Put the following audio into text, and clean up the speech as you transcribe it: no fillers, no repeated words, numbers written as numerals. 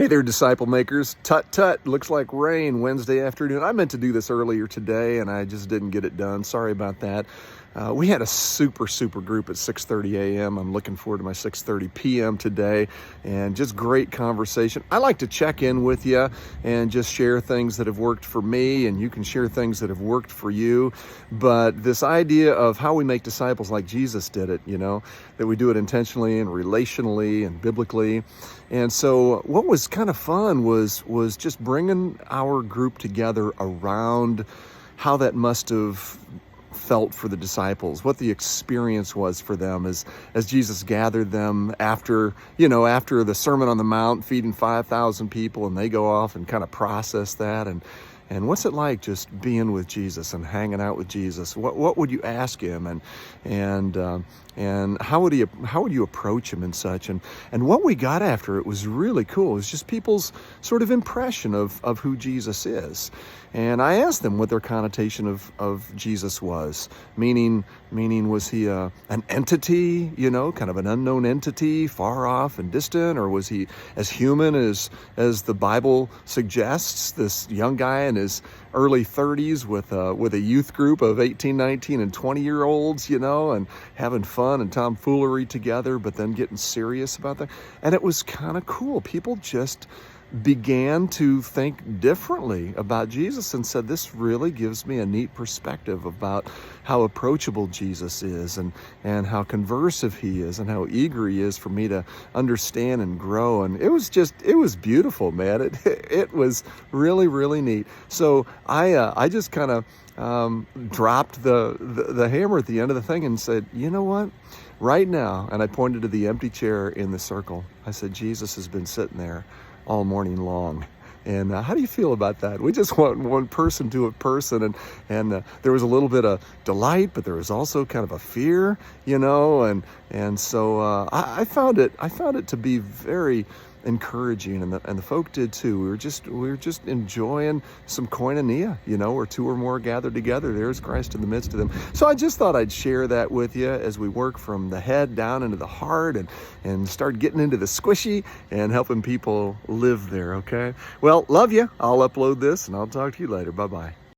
Hey there, disciple makers. Tut tut, looks like rain Wednesday afternoon. I meant to do this earlier today and I just didn't get it done. Sorry about that. We had a super group at 6:30 a.m. I'm looking forward to my 6:30 p.m. today, and just great conversation. I like to check in with you and just share things that have worked for me, and you can share things that have worked for you. But this idea of how we make disciples like Jesus did it, that we do it intentionally and relationally and biblically. And so what was kind of fun was just bringing our group together around how that must have felt for the disciples, what the experience was for them as Jesus gathered them after the Sermon on the Mount, feeding 5,000 people, and they go off and kind of process that. And what's it like just being with Jesus and hanging out with Jesus? What would you ask him, and how would you approach him and such? And what we got after it was really cool. It was just people's sort of impression of who Jesus is. And I asked them what their connotation of Jesus was. Meaning was he an entity, kind of an unknown entity, far off and distant, or was he as human as the Bible suggests? This young guy in his early 30s with a youth group of 18, 19, and 20-year-olds, and having fun and tomfoolery together, but then getting serious about that. And it was kind of cool. People just began to think differently about Jesus and said, this really gives me a neat perspective about how approachable Jesus is, and how conversive he is, and how eager he is for me to understand and grow. And it was beautiful, man. It was really neat. So I just kind of dropped the hammer at the end of the thing and said, you know what? Right now, and I pointed to the empty chair in the circle. I said, Jesus has been sitting there all morning long. And how do you feel about that? We just want one person to a person, and there was a little bit of delight, but there was also kind of a fear, and so I found it to be very encouraging, and the folk did too. We were just enjoying some koinonia, where two or more gathered together, there's Christ in the midst of them. So I just thought I'd share that with you as we work from the head down into the heart, and start getting into the squishy and helping people live there. Okay, well, love you. I'll upload this and I'll talk to you later. Bye-bye.